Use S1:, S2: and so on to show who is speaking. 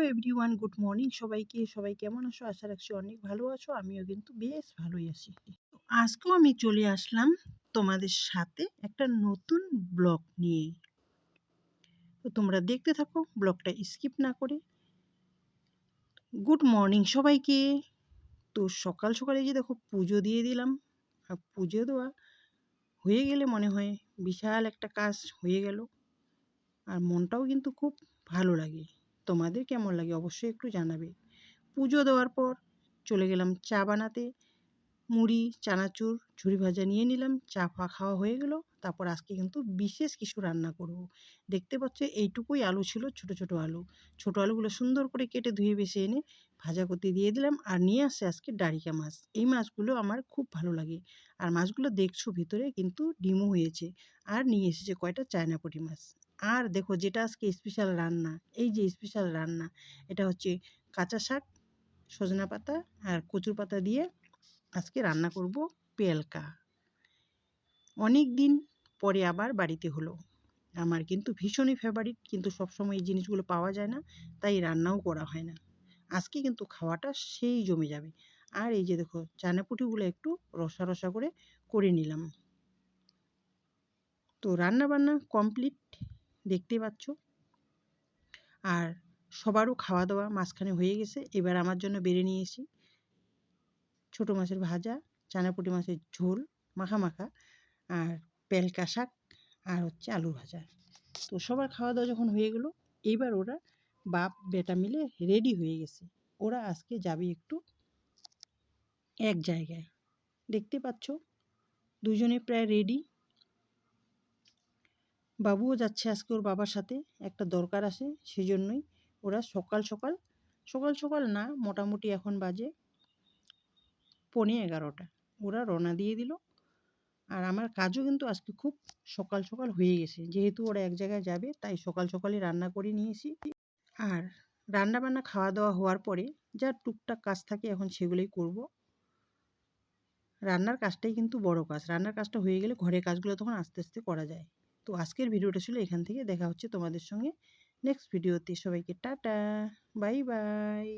S1: Everyone, good morning সবাইকে। সবাই কেমন আছো? আশা রাখছি অনেক ভালো আছো। আমিও কিন্তু বেশ ভালোই আছি। আজকেও আমি চলে আসলাম তোমাদের সাথে একটা নতুন ব্লগ নিয়ে। তো তোমরা দেখতে থাকো ব্লগটা স্কিপ না করে। গুড মর্নিং সবাইকে। তো সকাল সকালে যে দেখো পুজো দিয়ে দিলাম। আর পুজো দেওয়া হয়ে গেলে মনে হয় বিশাল একটা কাজ হয়ে গেল। আর মনটাও কিন্তু খুব ভালো লাগে। তোমাদের কেমন লাগে অবশ্যই একটু জানাবে। পুজো দেওয়ার পর চলে গেলাম চা বানাতে। মুড়ি, চানাচুর, ঝুরি ভাজা নিয়ে নিলাম। চা খাওয়া হয়ে গেল। তারপর আজকে কিন্তু বিশেষ কিছু রান্না করব। দেখতে পাচ্ছ এইটুকুই আলু ছিল, ছোট ছোট আলু। ছোট আলুগুলো সুন্দর করে কেটে ধুয়ে বেছে এনে ভাজা করতে দিয়ে দিলাম। আর নিয়ে আসছে আজকে ডাঁড়িকা মাছ। এই মাছগুলো আমার খুব ভালো লাগে। আর মাছগুলো দেখছো ভিতরে কিন্তু ডিমও হয়েছে। আর নিয়ে এসেছে কয়টা চায়না পুঁটি মাছ। আর দেখো যেটা আজকে স্পেশাল রান্না, এই যে স্পেশাল রান্না, এটা হচ্ছে কাঁচা শাক, সজনা পাতা আর কচুর পাতা দিয়ে আজকে রান্না করব পেলকা। অনেক দিন পরে আবার বাড়িতে হলো। আমার কিন্তু ভীষণই ফেভারিট, কিন্তু সবসময় এই জিনিসগুলো পাওয়া যায় না, তাই রান্নাও করা হয় না। আজকে কিন্তু খাওয়াটা সেই জমে যাবে। আর এই যে দেখো চানাপুটিগুলো একটু রসা রসা করে করে নিলাম। তো রান্না বান্না কমপ্লিট, দেখতে পাচ্ছ। আর সবারও খাওয়া দাওয়া মাঝখানে হয়ে গেছে। এবার আমার জন্য বেড়ে নিয়েছি ছোটো মাছের ভাজা, চানাপুটি মাছের ঝোল মাখা মাখা, আর পেলকা শাক, আর হচ্ছে আলু ভাজা। তো সবার খাওয়া দাওয়া যখন হয়ে গেল, এইবার ওরা বাপ বেটা মিলে রেডি হয়ে গেছে। ওরা আজকে যাবে একটু এক জায়গায়। দেখতে পাচ্ছ দুজনে প্রায় রেডি। বাবুও যাচ্ছে আজকে ওর বাবার সাথে, একটা দরকার আছে সেজন্যই। ওরা সকাল সকাল, সকাল সকাল না, মোটামুটি এখন বাজে 11:15, ওরা রওনা দিয়ে দিল। আর আমার কাজও কিন্তু আজকে খুব সকাল সকাল হয়ে গেছে, যেহেতু ওরা এক জায়গায় যাবে তাই সকাল সকালই রান্না করে নিয়েছি। আর রান্না বান্না খাওয়া দাওয়া হওয়ার পরে যা টুকটাক কাজ থাকে এখন সেগুলোই করব। রান্নার কাজটাই কিন্তু বড় কাজ। রান্নার কাজটা হয়ে গেলে ঘরের কাজগুলো তখন আস্তে আস্তে করা যায়। তো আজকের ভিডিওটা ছিল এখান থেকে। দেখা হচ্ছে তোমাদের সঙ্গে নেক্সট ভিডিওতে। সবাইকে টাটা, বাই বাই।